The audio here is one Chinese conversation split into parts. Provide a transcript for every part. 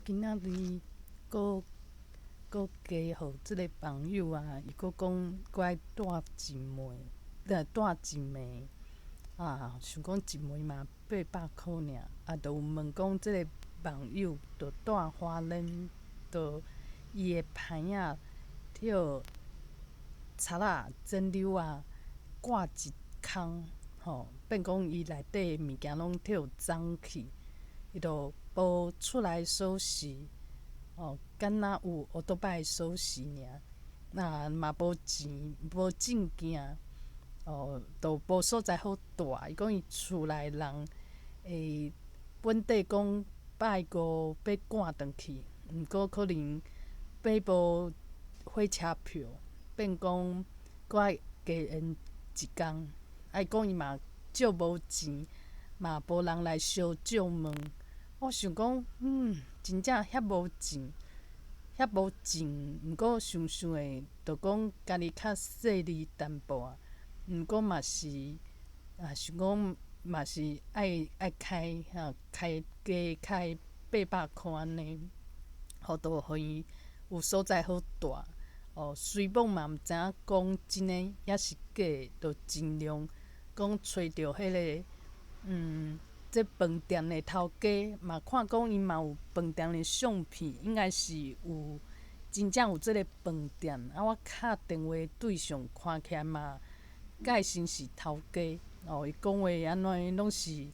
今仔日搁加互即个朋友啊，伊搁讲搁爱带一枚，带一枚啊，想讲一枚嘛800箍尔，啊，就有问讲即个朋友着带花链，着伊的牌仔着插仔、剪柳啊挂一空，变讲伊内底的物件拢有脏去，伊着无厝内锁匙，敢若有乌托邦的锁匙尔，那嘛无钱，无证件，都无所在好带。伊讲伊厝内人会本底讲拜五要赶转去，毋过可能买无火车票，变讲搁爱加延一工。伊讲伊嘛借无钱，嘛无人来相借问。我想讲，真正遐无钱，遐无钱，毋过想想的，着讲家己较细腻淡薄啊。毋过嘛是，想讲嘛是爱开加开800箍安尼，着互伊有所在好带。虽网嘛毋知影讲真诶抑是假的，着尽量讲找着迄个，这饭店的头家嘛，看讲伊嘛有饭店的相片，应该是有真正有即个饭店。啊，我敲电话对象看起来嘛，介像是头家。伊讲话安怎拢是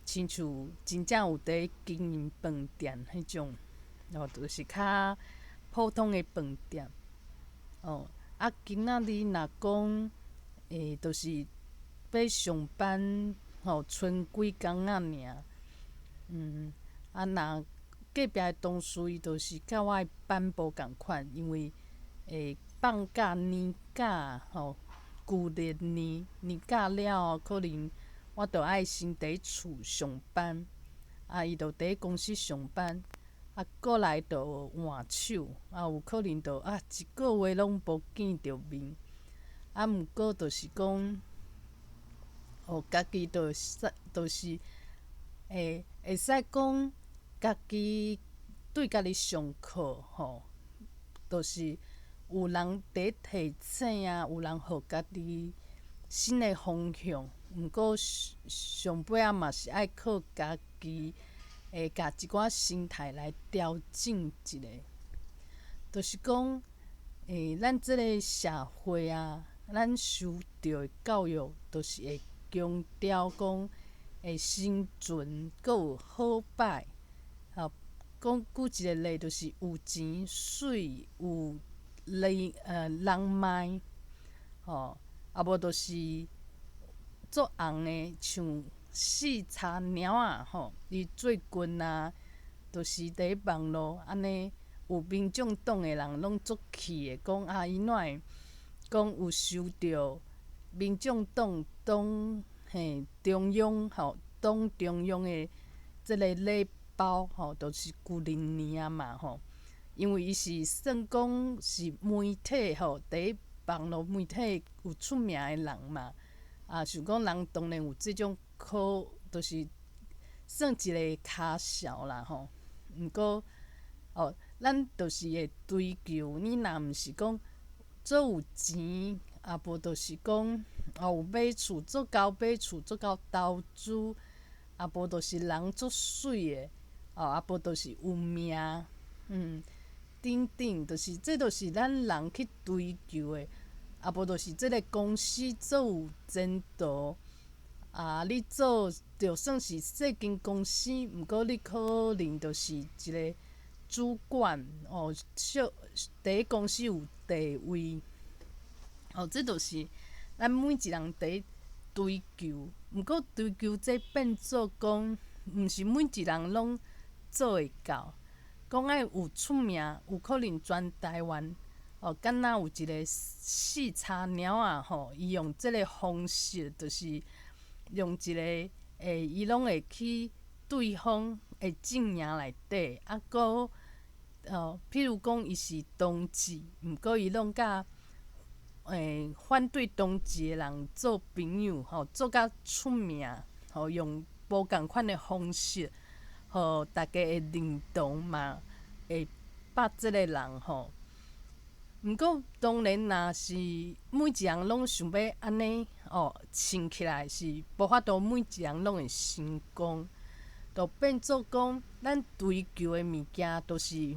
亲像真正有伫经营饭店迄种，就是较普通的饭店。啊，今仔日若讲，就是要上班，剩几工仔尔。若隔壁的同事伊就是甲我的班无共款，因为放假年假旧历年假了后，可能我着爱先伫厝上班，伊着伫公司上班，过来着换手，有可能着一个月拢无见着面。毋过就是讲，家己就是会使讲家己对家己上课，就是有人伫提醒啊，有人互家己新的方向。毋过上尾仔嘛是爱靠家己，家一寡心态来调整一下。就是讲，咱即个社会啊，咱受到的教育，就是会强调讲，生存，阁有好摆。讲举一个例，就是有钱、水，有人脉，无就是做红的，像四叉猫仔伊最近啊，就是伫网络安尼，有民众党的人拢足气的，讲伊怎会讲有收到民众党中央党中央的即个礼包，就是旧历年啊嘛因为伊是算讲是媒体伫网络媒体有出名的人嘛，想讲人当然有即种就是算一个卡销啦毋过咱就是会追求，你若毋是讲做有钱，无就是讲有买厝做到买厝，做到投资，无就是人足水的，无就是有名，等等，这就是咱人去追求的。无就是即个公司做有前途，你做就算是细间公司，毋过你可能就是一个主管，伫公司有地位，这就是咱每一人伫追求。毋过追求这变做讲，毋是每一人拢做会到。讲爱有出名，有可能全台湾，敢若有一个四叉猫仔伊用即个方式，就是用一个伊拢会去对方的阵营内底，搁譬如讲伊是同志，毋过伊拢甲反对同志的人做朋友，做甲出名，用无共款的方式，互大家会认同嘛，会捌即个人吼。毋过当然，若是每一人拢想要安尼穿起来是无法度，每一人拢会成功，就变做讲，咱追求的物件都是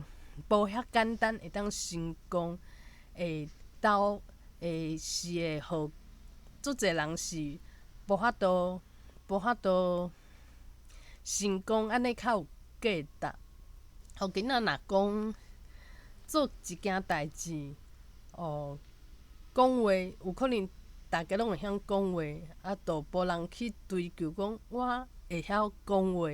无遐简单会当成功，会是会互足侪人是无法度成功，安尼较有价值。互今仔若讲做一件代志，讲话有可能大家拢会晓讲话，就无人去追求讲我会晓讲话。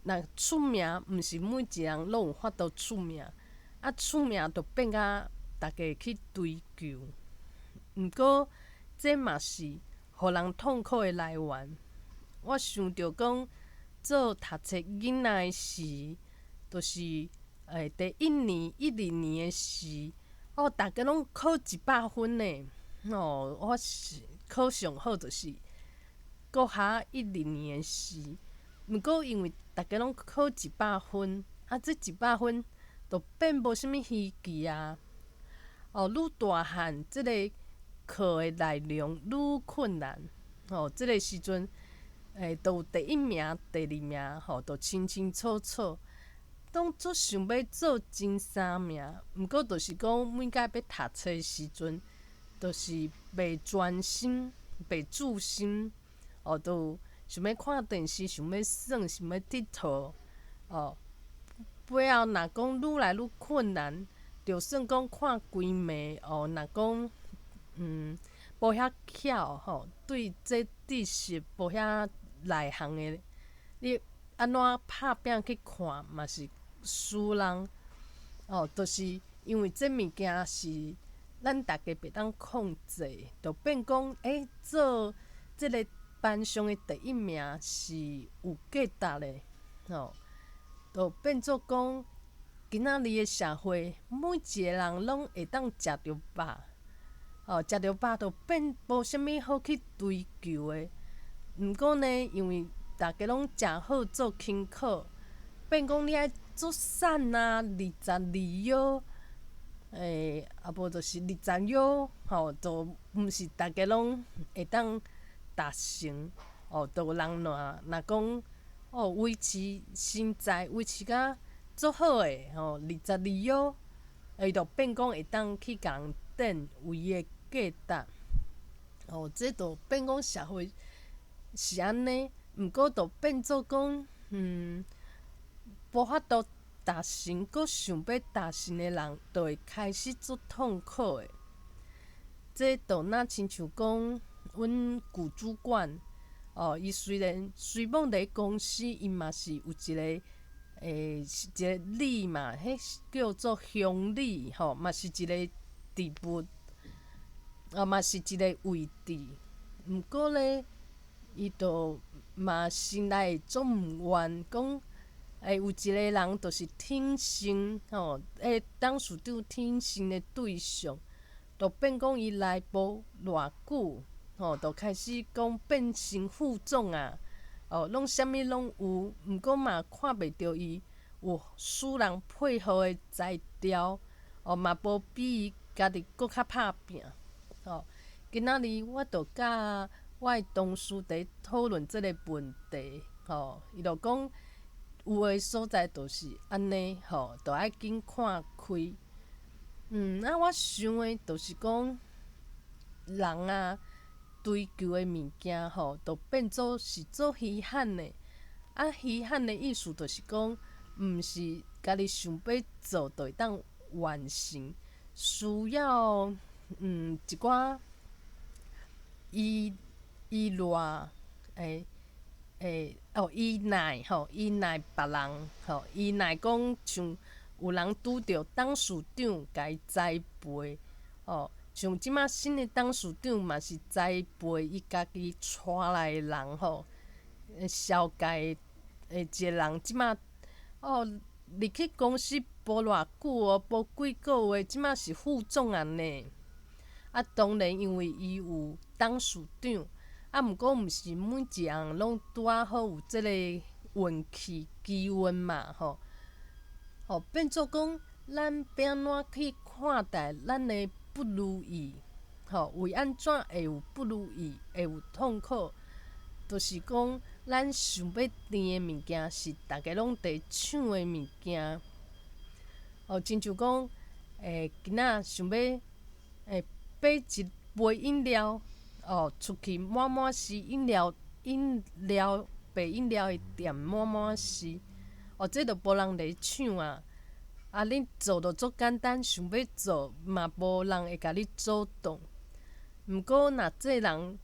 若出名，毋是每一人拢有法度出名，出名就变甲大家去追求。毋过，这嘛是互人痛苦的来源。我想着讲，做读册囡仔的时，就是第1年、1、2年的时，大家拢考100分呢。我是考上好，就是国校1、2年的时。毋过因为大家拢考100分，这100分就变无啥物稀奇啊。愈大汉，即个课的内容愈困难。即个时阵，都有第1名、第2名，都清清楚楚。拢足想要做前3名，毋过就是讲每届要读册的时阵，就是袂专心、袂注心，都想要看电视，想要耍，想要佚佗。背后若讲愈来愈困难，就算讲看规暝，若讲无遐巧，对这知识无遐内行的，你安怎拍拼去看嘛是输人。就是因为这物件是咱大家袂当控制，就变讲做即个班上的第1名是有价值的。就变做讲，今仔日的社会，每一个人拢会当食着饱。食着饱就变无啥物好去追求的。毋过呢，因为大家拢食好做轻考，变讲你爱做瘦啊，22腰，无就是20腰，就毋是大家拢会当达成。就有人若讲维持身材维持甲足好的，22腰，伊就变讲会当去甲人顶有伊的价值。这就变讲社会是安尼，毋过就变做讲，无法度达成，阁想要达成的人，就会开始足痛苦的。这就亲像讲，阮旧主管，伊虽往伫公司，伊嘛是有一个一个理嘛，迄叫做乡里，嘛是一个职务，嘛是一个位置。毋过咧，伊就嘛心内会足毋愿，讲有一个人就是天生董事长天生的对象，就变讲伊来无偌久，就开始讲变成副总啊，拢啥物拢有，毋过嘛看袂着伊有使人配合的才调，嘛无比伊家己搁较拍拼。今仔日我就甲我的同事伫讨论即个问题，伊就讲有的所在就是安尼，就爱紧看开。我想的就是讲，人啊追求的物件就变做是做稀罕的。稀罕的意思就是讲，毋是家己想要做就会当完成，需要一寡依赖依赖别人，依赖讲像有人拄着董事长，甲伊栽培，像即马新的董事长嘛是栽培伊家己带来的人，小界的一个人，即马入去公司无偌久无几个月，即马是副总啊呢。当然因为伊有董事长。毋过毋是每一个人拢拄好有即个运气、机运嘛，变做讲咱要安怎去看待咱的不如意，为安怎会有不如意，会有痛苦，就是讲咱想要甜的物件是大家拢伫抢的物件，亲像讲，今仔想要买一杯饮料，出去满满是白饮料的店满满是，这着无人来抢啊！你做着足简单，想要做嘛无人会甲你阻挡。毋过若这人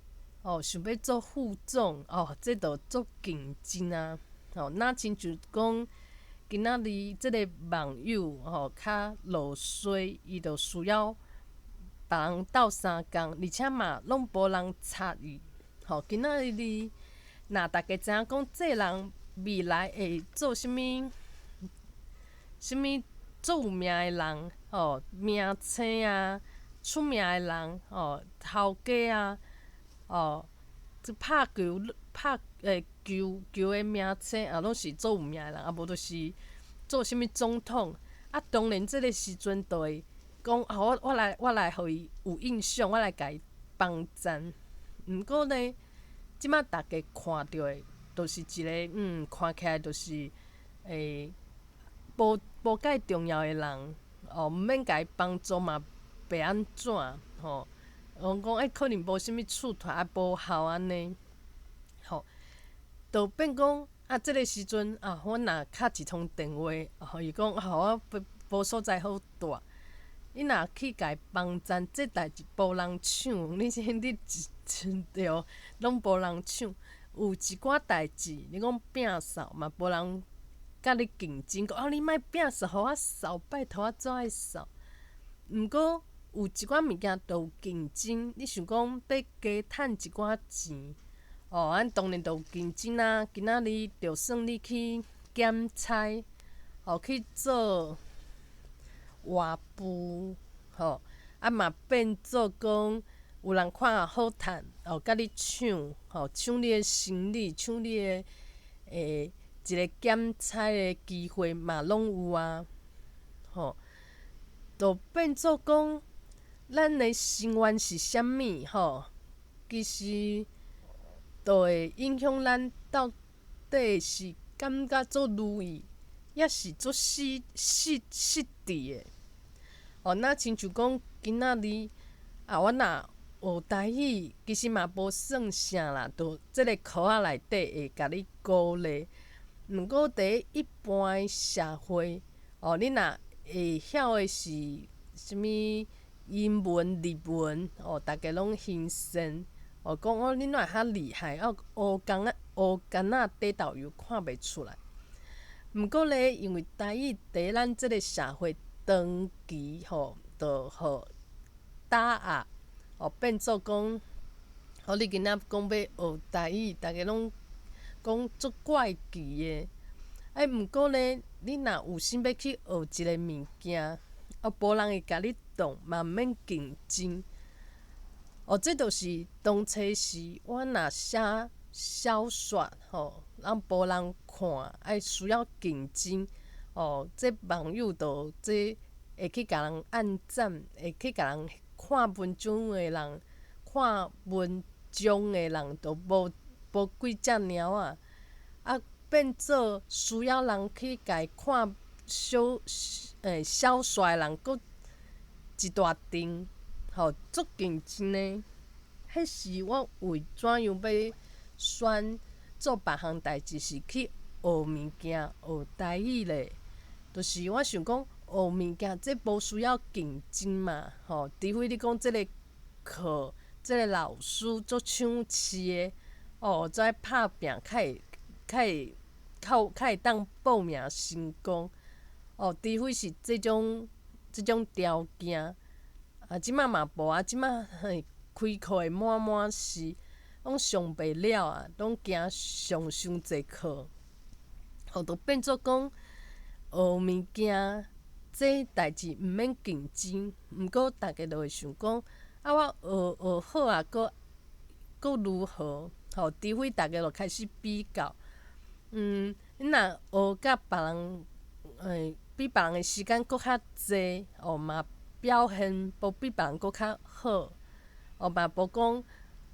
想要做副总，这着足竞争啊！那亲像讲，今仔日即个网友较落水，伊着需要别人斗相共，而且嘛拢无人插伊。今仔日若大家知影讲这人未来会做啥物做有名的人，名声啊，出名的人，头家啊，拍球的名声拢是做有名的人，无就是做啥物总统。当然即个时阵就会讲，我来互伊有印象，我来甲伊帮赞。毋过呢，即摆大家看到的，就是一个看起来就是无介重要的人，毋免甲伊帮助嘛，袂安怎讲可能无啥物处托无效安尼，就变讲即个时阵我若敲一通电话，伊讲我无所在好住，你若去甲伊帮赞，这代志无人抢，你着拢无人抢。有一寡代志，你讲摒扫嘛，无人甲你竞争，讲你莫摒扫，互我扫，拜托我怎爱扫？毋过有一寡物件就有竞争，你想讲要加趁一寡钱，当然就有竞争啊。今仔日就算你去检差，去做活妇，嘛变做讲有人看好趁，甲你抢，抢你的行李，抢你的一个检差的机会嘛，拢有啊，就变做讲咱的心愿是啥物，其实就会影响咱到底是感觉足如意，抑是足失志的。那亲像讲今仔日我若学台语，其实嘛无算啥啦，就即个科仔内底会甲你鼓励。毋过伫一般的社会，你若会晓的是啥物英文、日文，大家拢欣赏，讲你哪会遐厉害，学工仔底豆油看袂出来。毋过呢，因为台语伫咱即个社会长期就打压，变做讲，你今仔讲要学台语，大家拢讲足怪奇的。毋过呢，你若有心要去学一个物件，无人会甲你挡，嘛毋免竞争。这就是当初时我若写小说，咱无人看，需要竞争。这网友就会去甲人按赞，会去甲人看文章的人，看文章的人就无几只猫啊，变做需要人去甲伊看小说的人，佫一大阵，足竞争的。迄时我为怎样要选做别项代志，是去学物件，学台语咧？就是我想讲，学物件这无需要竞争嘛，除非你讲即个课，即个老师足抢市的，才拍拼，较会当报名成功。除非是即种条件，即摆嘛无啊，即摆开课的满满是，拢上袂了啊，拢惊上伤济课，就变做讲学物件这代志毋免竞争。毋过大家就会想讲，我学好啊，佫如何？除非大家就开始比较，你若学甲别人，比别人的时间搁较济，嘛表现无比别人搁较好，嘛无讲，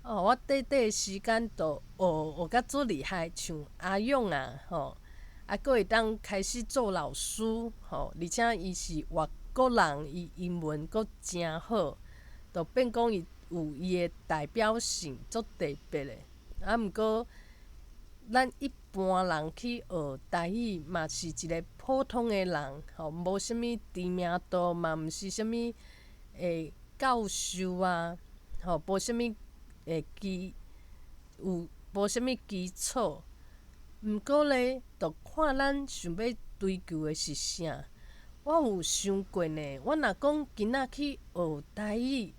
我短的时间就学甲足厉害，像阿勇啊，佫会当开始做老师，而且伊是外国人，伊英文佫诚好，就变讲伊有伊的代表性，足特别的。毋过，咱一般人去学台语，嘛是一个普通的人，无啥物知名度，嘛毋是啥物教授啊，无啥物无啥物基础。毋过咧，着看咱想要追求的是啥。我有想过呢，我若讲今仔去学台语，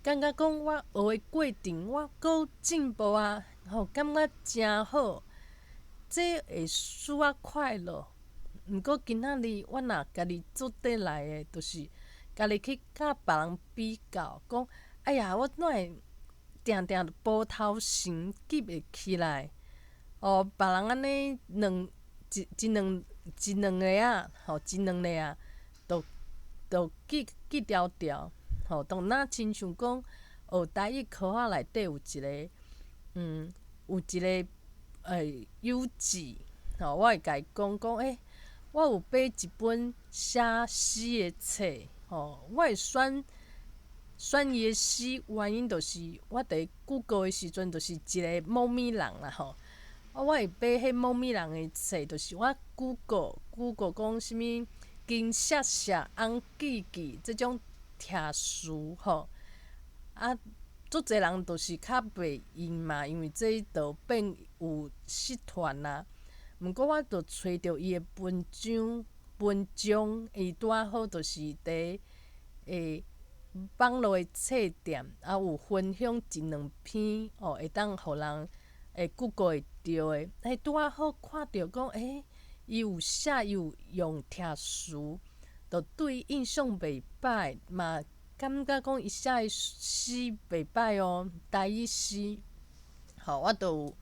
感觉讲我学的过程我阁进步啊，感觉诚好，这会使我快乐。毋过今仔日我若家己做得来的，就是家己去甲别人比较，讲哎呀，我怎会定定无头神记袂起来？别人安尼一两个啊，一两个啊，都记条条。当若亲像讲学台语科仔内底有一个，有一个游记，我会甲伊讲讲，我有买一本写诗的册，我会选伊的诗，原因就是我伫 Google 的时阵，就是一个猫咪人啦我会买迄猫咪人的册，就是我 Google 讲啥物金闪闪、红记记即种帖书足侪人就是较袂用嘛，因为这就变有失传啊。毋过我就找着伊的文章，伊拄仔好就是伫网络的册店，有分享一两篇会当互人Google 会着的。拄仔好看着讲，伊有写，伊有用帖书，就对伊印象袂歹，嘛感觉讲伊写的诗袂歹台语诗。我就有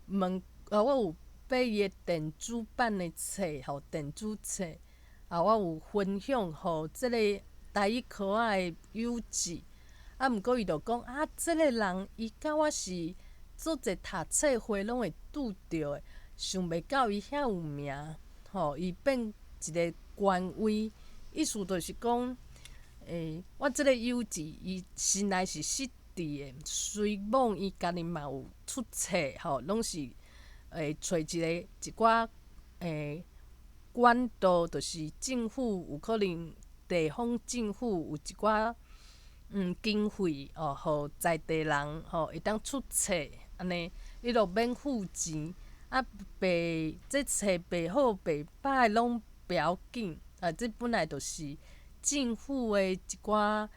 问，我有买伊的电子版的册，电子册，我有分享互即个台语科仔的友姊。毋过伊就讲即个人伊甲我是足侪读册会拢会拄着的，想袂到伊遐有名，伊变一个权威，意思就是讲，我即个友姊伊心内是实伫的，虽网伊家己嘛有出册，拢是找一寡管道，就是政府有可能地方政府有一寡经费互在地人会当出册安尼，伊就免付钱。这册白好白歹拢不要紧，这本来就是政府的一寡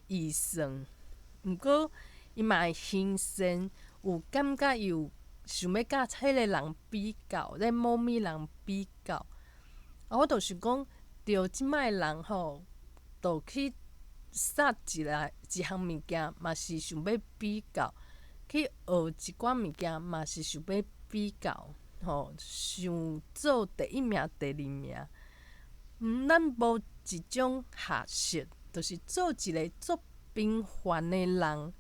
预算。毋过伊嘛会欣赏，有感觉伊有想要甲迄个人比较，咧某物人比较。我就想讲，着即摆人就去杀一项物件，嘛是想要比较；去学一寡物件，嘛是想要比较。想做第一名、第二名。咱无一种学识，就是做一个足平凡的人。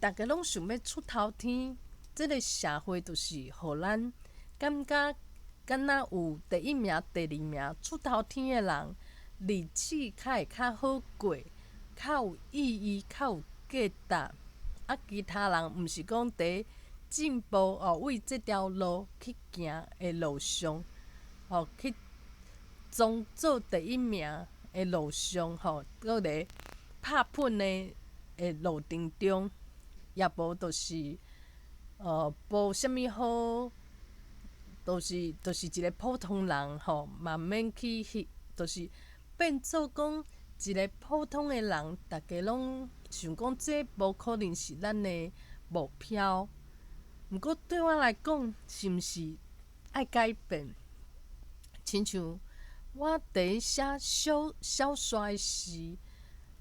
大家拢想要出头天，这个社会就是互咱感觉敢若有第一名、第二名出头天的人，日子较会较好过，较有意义，较有价值。其他人毋是讲伫进步为这条路去行的路上，去总做第一名的路上，搁咧拍拼的路程中，也无就是无啥物好，就是一个普通人嘛免去就是变做讲一个普通的人，大家拢想讲这无可能是咱的目标。毋过对我来讲，是毋是爱改变？亲像我伫写小说的时，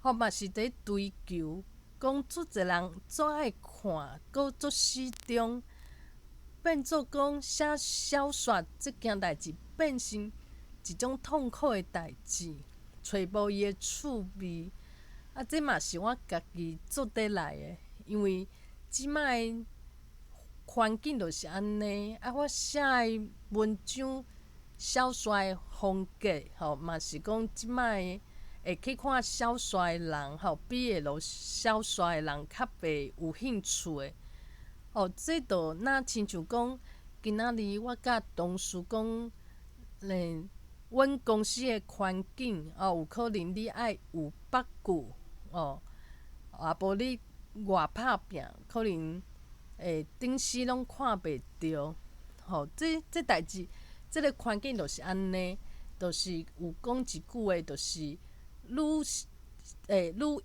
嘛是伫追求，讲足侪人怎爱看，搁足始终。变做讲写小说即件代志变成一种痛苦的代志，找无伊的趣味。这嘛是我家己做得来的，因为即摆环境就是安尼。我写的文章、小说的风格，嘛是讲即摆会去看小说的人，比会落小说的人较袂有兴趣的。这就若亲像讲，今仔日我甲同事讲，阮公司的环境，有可能你爱有八句，也无你外拍拼，可能顶时拢看袂着。这代志，这个环境就是安尼，就是有讲一句话，就是愈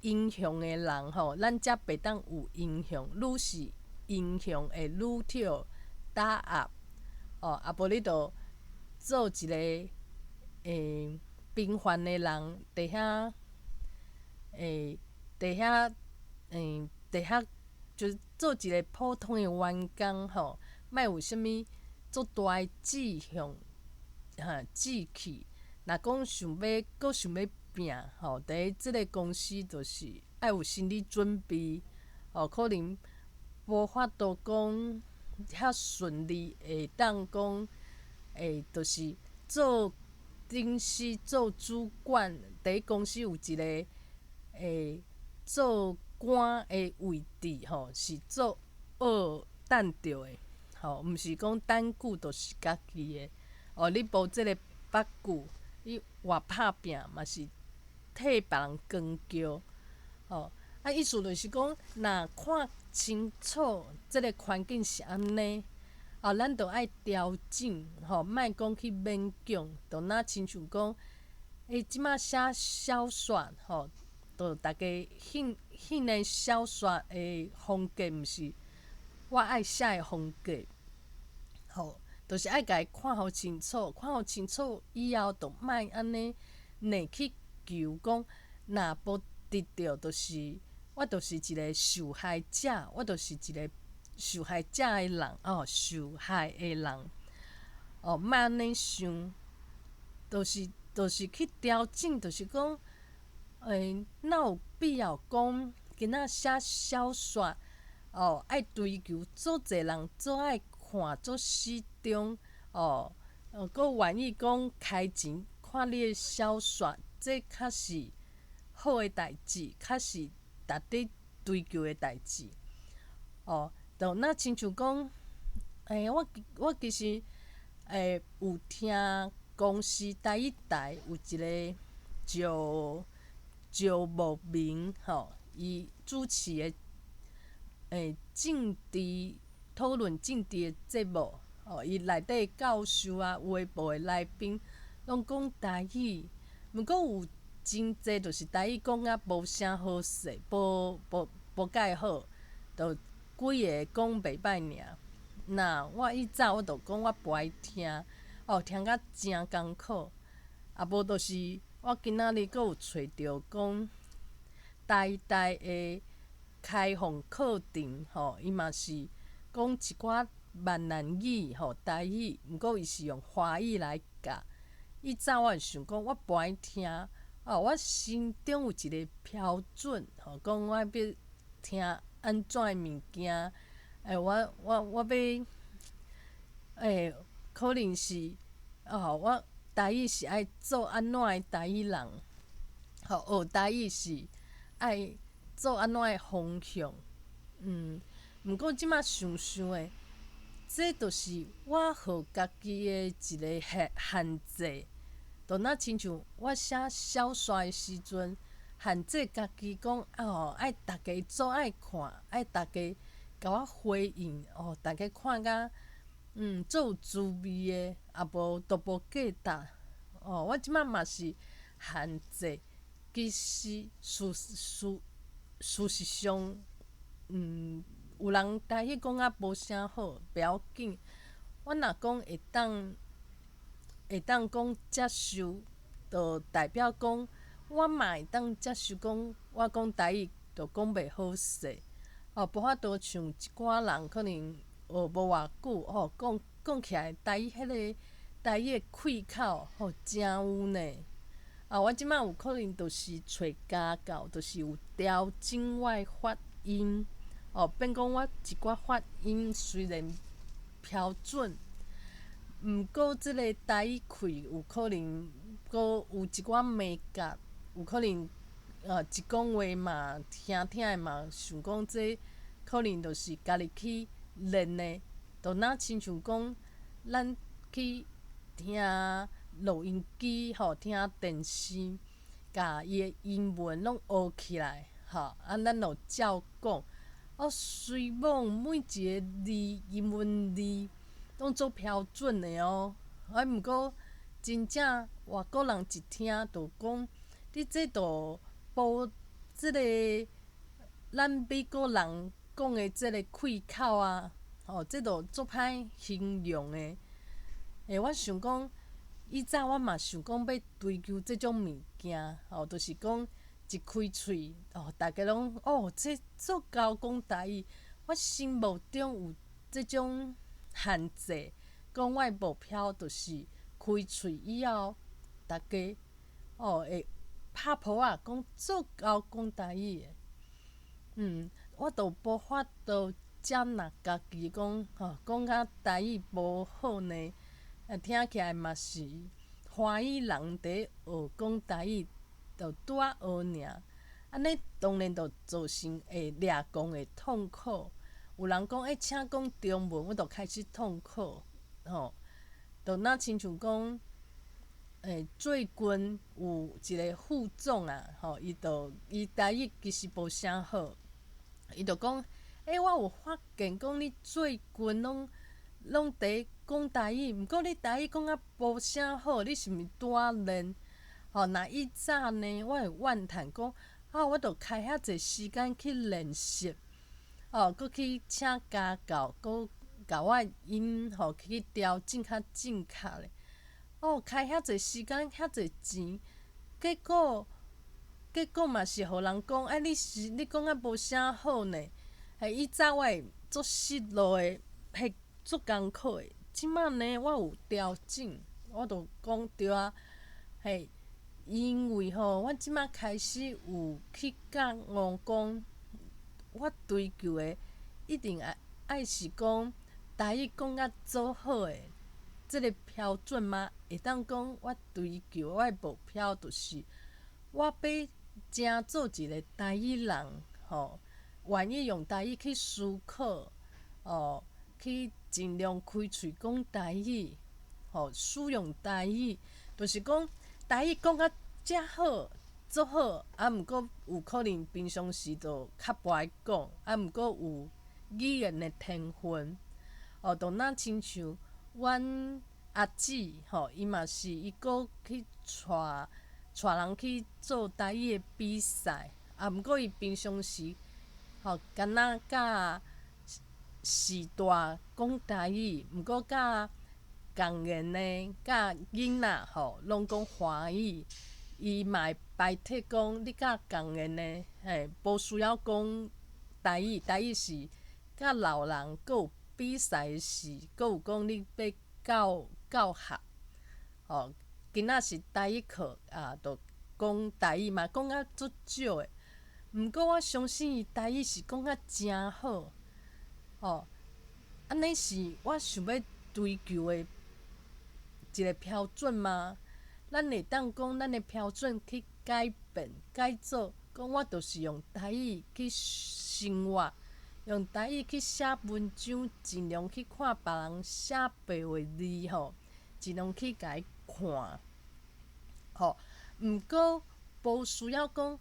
英雄的人，咱才袂当有英雄，愈是英雄会愈跳打压。啊无你着做一个平凡的人，伫遐伫遐伫遐，就是做一个普通的员工，莫有啥物足大的志向、志气。若讲想要搁想要拼，伫即个公司就是爱有心理准备，可能无法度讲遐顺利，会当讲就是做顶司做主管，伫公司有一个做官的位置，是做学等着的，毋是讲等久就是家己的。你无即个八句，你外拍拼嘛是替别人扛轿。意思就是讲，若看清楚即个环境是安尼，咱着爱调整，莫讲去勉强，着若亲像讲，即摆写小说，着大家迄个小说的风格，毋是我爱写的风格，就是爱家己看互清楚，看互清楚以后，着莫安尼硬去求讲，若无得着，就是我就是一个受害者，我就是一个受害者的人，受害的人，莫安尼想，就是去调整，就是讲，哪有必要讲今仔写小说，爱追求足侪人做爱看，足死忠，搁愿意讲开钱看你的小说，这较是好的代志，较是值得追求的代志。就若亲像讲，我其实有听公司台语台有一个赵慕明，伊主持的政治讨论政治的节目，伊内底教授啊、有诶无诶来宾拢讲台语，毋过有真济就是台语讲啊无啥好势，无介好，就几个讲袂歹尔。那我以早我就讲我不爱听，听甲真艰苦。无就是我今仔日阁有找着讲台的开放课程，伊嘛是讲一寡闽南语、台语，毋过伊是用华语来教。以早我就想讲我不爱听，我心中有一个标准，讲我要听安怎的物件。我要可能是我台语是爱做安怎的台语人，学台语是爱做安怎的方向。毋过即摆想想的，这就是我互家己的一个限制。就若亲像我写小说的时阵，限制家己讲爱大家做爱看，爱大家甲我回应，大家看甲足有滋味的，无都无价值。我即摆嘛是限制，其实事实上，有人台语讲啊无啥好，袂要紧。我若讲会当讲接受，就代表讲我嘛会当接受讲我讲台语就讲袂好势。无法度像一寡人可能无偌久吼，讲起来台语迄个台语的开口吼真有呢。我即摆有可能就是找家教，就是有调整我的发音，变讲我一寡发音虽然标准，毋过即个台语开有可能阁有一寡美感，有可能一讲话嘛，听的嘛，想讲这可能就是家己去练的，就若亲像讲咱去听录音机听电视，甲伊的英文拢学起来，咱就照讲。随便每一个字英文字拢做标准的哦。毋过真正外国人一听就讲，你这都无即个咱美国人讲的即个开口啊，这都足歹形容的。我想讲，以前我嘛想讲要追求即种物件，就是讲一开喙，大家拢这足够讲台语。我心目中有即种限制，讲我的目标就是开喙以后，大家会拍谱仔讲足够讲台语的。我就无法度接纳家己讲讲甲台语无好呢。听起来嘛是华语人伫学讲台语，就拄仔学尔。安尼当然就造成会掠讲的痛苦。有人讲请讲中文，我就开始痛苦。就若亲像讲，最近有一个副总啊，伊台语其实无啥好，伊就讲，我有发现讲你最近拢伫讲台语，毋过你台语讲啊无啥好，你是毋是拄仔练？若以早呢，我会怨叹讲，我着开遐济时间去练习，搁去请家教，搁甲我的音去调整较正确咧。开遐济时间，遐济钱，结果嘛是互人讲，你讲啊无啥好呢。以早我会足失落的，足艰苦的。即摆呢，我有调整，我就讲对啊，因为我即摆开始有去觉悟讲，我追求的一定爱是讲台语讲甲足好的，即个标准嘛，会当讲我追求我的目标就是我要真做一个台语人，愿意用台语去思考，去尽量开喙讲台语，使用台语，就是讲台语讲甲遮好，足好，毋过有可能平常时就较不爱讲，毋过有语言的天分，就若亲像阮阿姊，伊嘛是伊阁去带人去做台语的比赛，毋过伊平常时，敢若甲时代讲台语，毋过甲共言的甲囡仔拢讲华语。伊嘛会排斥讲你甲共言的，无需要讲台语，台语是甲老人阁有比赛时，阁有讲你要教学，今仔是台语课就讲台语嘛，讲啊足少的。毋过我相信伊台语是讲啊真好，安尼是我想要追求的一个标准吗？咱会当讲咱的标准去改变、改造，讲我就是用台语去生活，用台语去写文章，尽量去看别人写白话字尽量去甲伊看。毋过无需要讲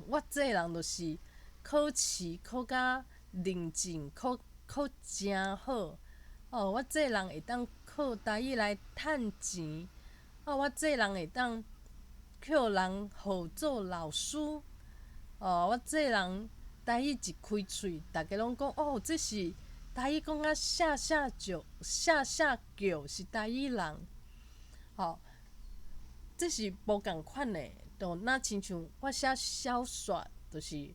我这个人就是考试考甲认真，考真好。我这个人会当靠台语来趁钱。我这个人会当叫人号做老师。我这个人台语一开喙，大家拢讲这是台语讲啊下叫是台语人。这是无共款的，就若亲像我写小说，就是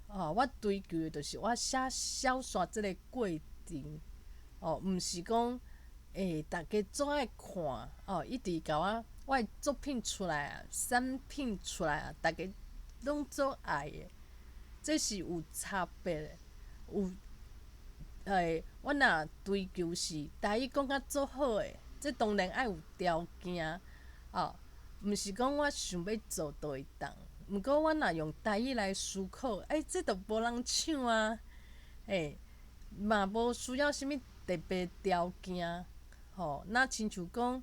我追求的就是我写小说即个过程，毋是讲大家做爱看一直甲我的作品出来啊，产品出来啊，大家拢做爱的，这是有差别的。有我若追求是台语讲较做好诶，这当然爱有条件毋是讲我想要做都会当。毋过我若用台语来思考，这著无人抢啊，嘛无需要啥物特别条件，那亲像讲，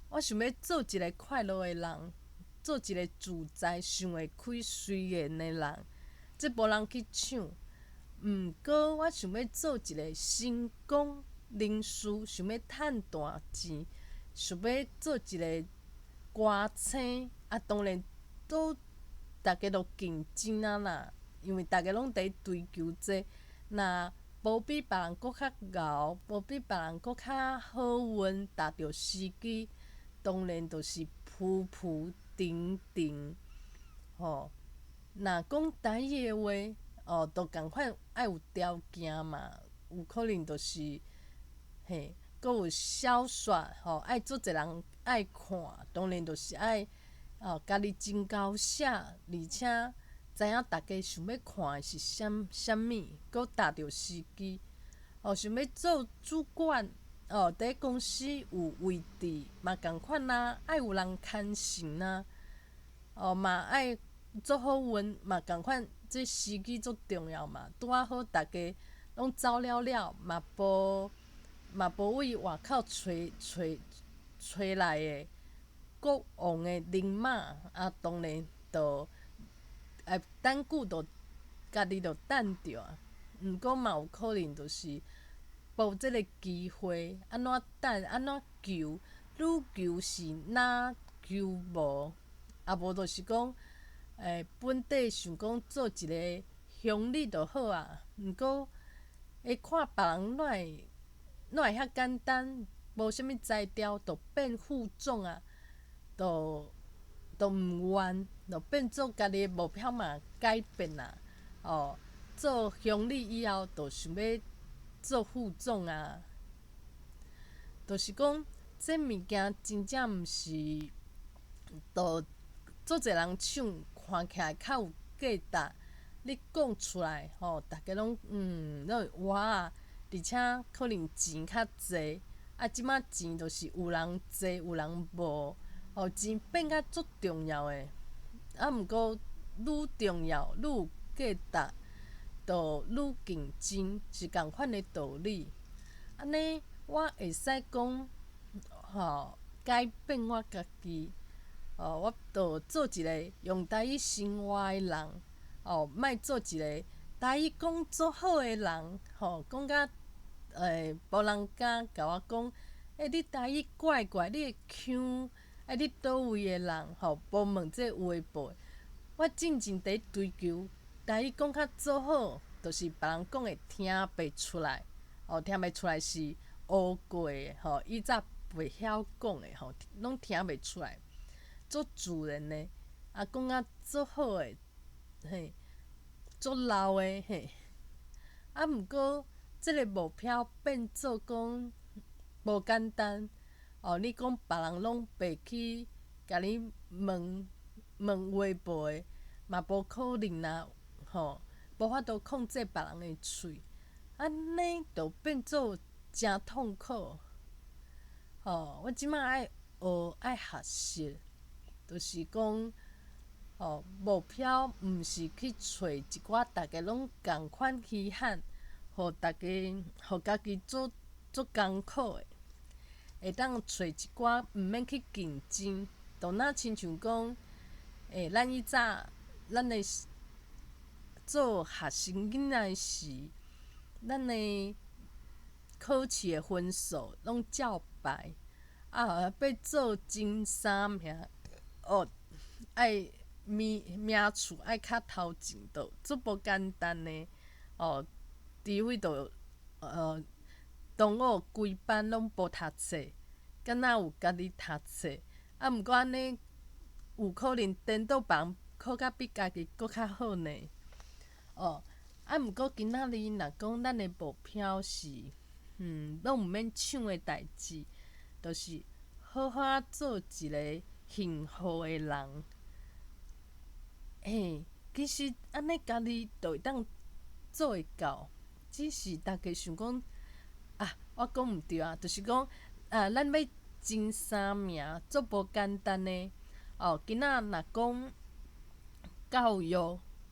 我想要做一个快乐的人，做一个自在、想会开、随缘的人，这无人去抢。毋过我想要做一个成功人士，想要趁大钱，想要做一个歌星当然都大家都竞争啦，因为大家拢伫追求这，若无比别人搁较敖，无比别人搁较好运，达着时机，当然就是浮浮沉沉。若讲台语的话，都共款爱有条件嘛，有可能就是搁有小说爱做侪人爱看，当然就是爱家己真够写，而且知影大家想要看的是啥物，搁达着时机。想要做主管伫公司有位置，嘛共款啊，爱有人牵绳啊，嘛爱做好运，嘛共款，这时机足重要嘛。拄啊好，大家拢走了，嘛无为外口找来的国王的人马当然就等久就家己就等着啊。毋过嘛有可能就是无即个机会，安怎等安怎求，愈求是哪求无，无就是讲本地想讲做一个乡里就好啊。毋过看别人哪会遐简单，无啥物才调，就变副总啊，就毋愿，就变做家己的目标嘛改变啊。做乡里以后，就想要做副总啊。就是讲，这物件真正毋是，就足侪人抢，看起来较有价值。你讲出来，大家拢会哇，而且可能钱较济。即摆钱就是有人济，有人无，钱变甲足重要的。毋过愈重要，愈有价值，就愈竞争，是共款的道理。安尼，我会使讲，改变我家己。我就做一个用台语生活的人，莫做一个台语讲足好的人，讲甲无人敢甲我讲，你台语怪怪，你会腔，你倒位的人，无问这有诶无诶。我真正伫追求台语讲较做好，就是别人讲会听袂出来，听袂出来是学过的，以早袂晓讲的，拢听袂出来。足自然的，讲啊足好的，足老的毋过即个目标变做讲无简单。你讲别人拢袂去甲你问话无的，嘛无可能啦，无法度控制别人的喙，安尼就变做真痛苦。我即摆爱学爱学习。就是讲，目标毋是去找一寡大家拢共款稀罕，互家己做艰苦的，会当找一寡毋免去竞争，就若亲像讲，咱以早咱的做学生囡仔时，咱的考试的分数拢照排，要做前3名。爱名次爱较头前，就足无简单呢。除非就同学规班拢无读册，敢若有家己读册。毋过安尼有可能颠倒别人考甲比家己搁较好呢。毋过今仔日若讲咱的目标是拢毋免抢的代志，就是好好啊做一个幸福的人。嘿，其实安尼家己就会当做会到，只是大家想讲我讲毋对啊，就是讲咱要争三名，足无简单的。今仔若讲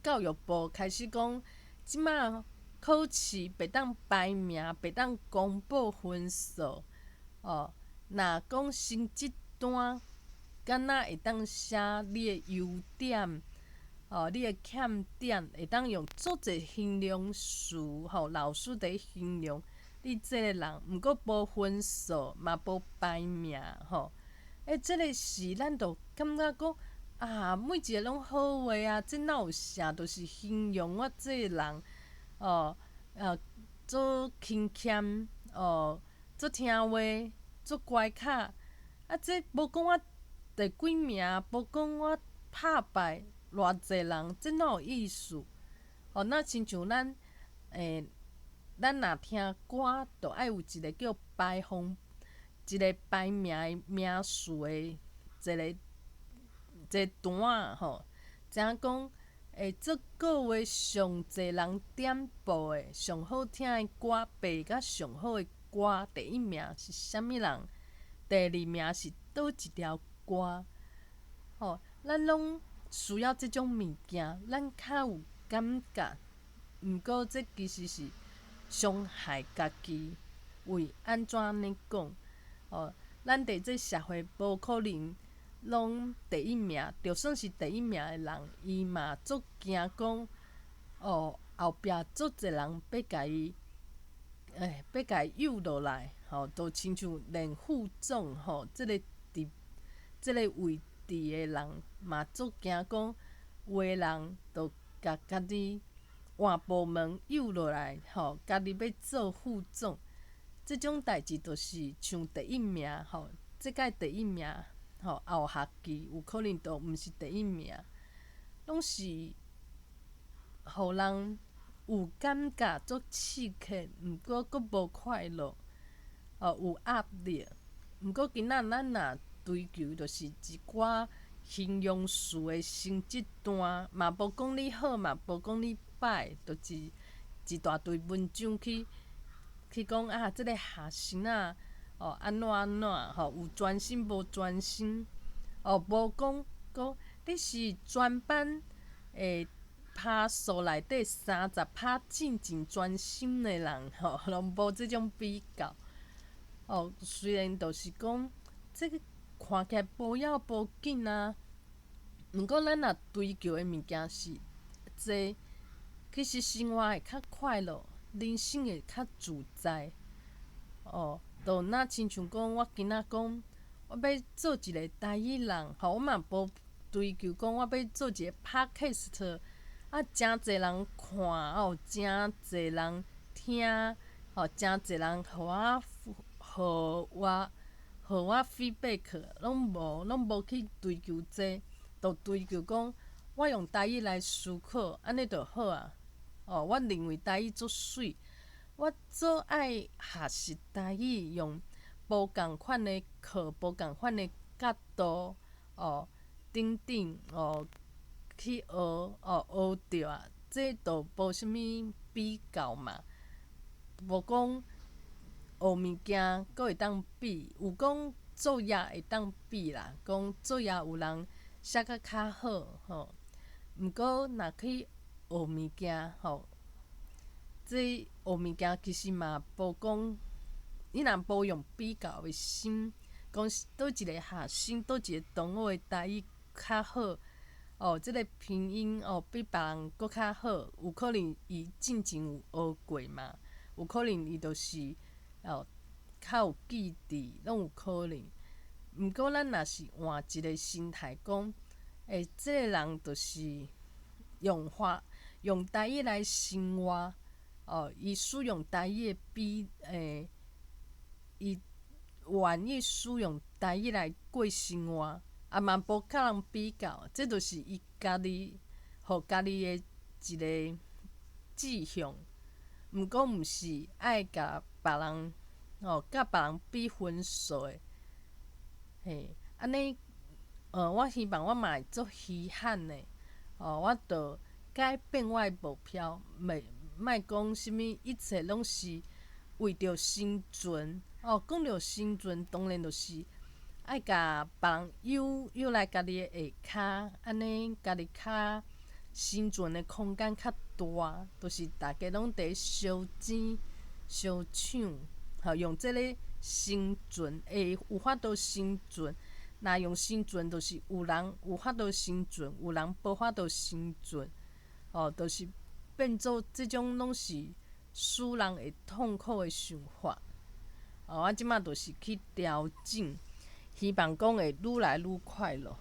教育部开始讲，即马考试袂当排名，袂当公布分数。若讲成绩单，敢若会当写你的优点，你的欠点，会当用足侪形容词，老师伫形容你即个人。毋过无分数，嘛无排名，即个是咱就感觉讲每一个拢好话啊，这哪有啥，就是形容我即个人，做勤俭，做听话，做乖巧。这无讲我第几名，无讲我拍败偌济人，这哪有意思？那亲像咱若听歌，就爱有一个叫一个排名的名次的一个单仔怎讲？这个月上侪人点播的上好听的歌，排甲上好的歌，第一名是啥物人？第二名是倒一条歌？咱拢需要即种物件，咱较有感觉。毋过这其实是伤害家己。为安怎安尼讲？咱伫这社会无可能拢第一名，就算是第一名的人，伊嘛足惊讲，后壁足侪人要甲伊，诱落来，就亲像连副总，即个位置的人嘛足惊讲，有的人就甲家己换部门诱落来，家己要做副总。即种代志就是像第一名，即届第一名，后学期有可能就毋是第一名，拢是互人有感觉足刺激，毋过阁无快乐，有压力。毋过今仔咱若追求就是一寡形容词的成绩单，嘛无讲你好，嘛无讲你歹，就是一大堆文章去讲即个学生仔安怎安怎，有专心无专心，无讲你是全班趴数内底30%真专心的人，拢无即种比较。虽然就是讲这个看起来无要无紧啊，毋过咱若追求的物件是这，其实生活会较快乐，人生会较自在。就若亲像讲，我今仔讲，我要做一个台语人，我嘛无追求讲我要做一个 podcast，诚侪人看，诚侪人听，诚侪人互我 feedback， 拢无去追求这，就追求讲我用台语来思考，安尼就好啊。我认为台语足水。我做爱学习台语，用无共款的课，无共款的角度，等等，去学着啊，这就无啥物比较嘛。无讲学物件，阁会当比，有讲作业会当比啦，讲作业有人写甲较好，毋过若去学物件，这学物件其实嘛无讲，你若无用比较的心，讲倒一个学生，倒一个同学的台语较好，即个拼音比别人搁较好，有可能伊进前有学过嘛，有可能伊就是较有记忆，拢有可能。毋过咱若是换一个心态讲，即个人就是用台语来生活。伊使用台语的伊愿意使用台语来过生活，嘛无甲人比较，这就是伊家己，互家己的一个志向。毋过毋是爱甲别人甲别人比分数诶，嘿，安尼，我希望我嘛会足稀罕诶，我着改变我诶目标，莫讲啥物一切拢是为着生存。讲着生存，当然就是爱甲别人有来家己诶下骹，安尼家己较生存诶空间较大，就是大家拢伫烧钱、烧抢，用即个生存会有法度生存。若用生存，就是有人有法度生存，有人无法度生存，就是变做即种拢是使人会痛苦诶想法。我即马就是去调整，希望讲会愈来愈快乐。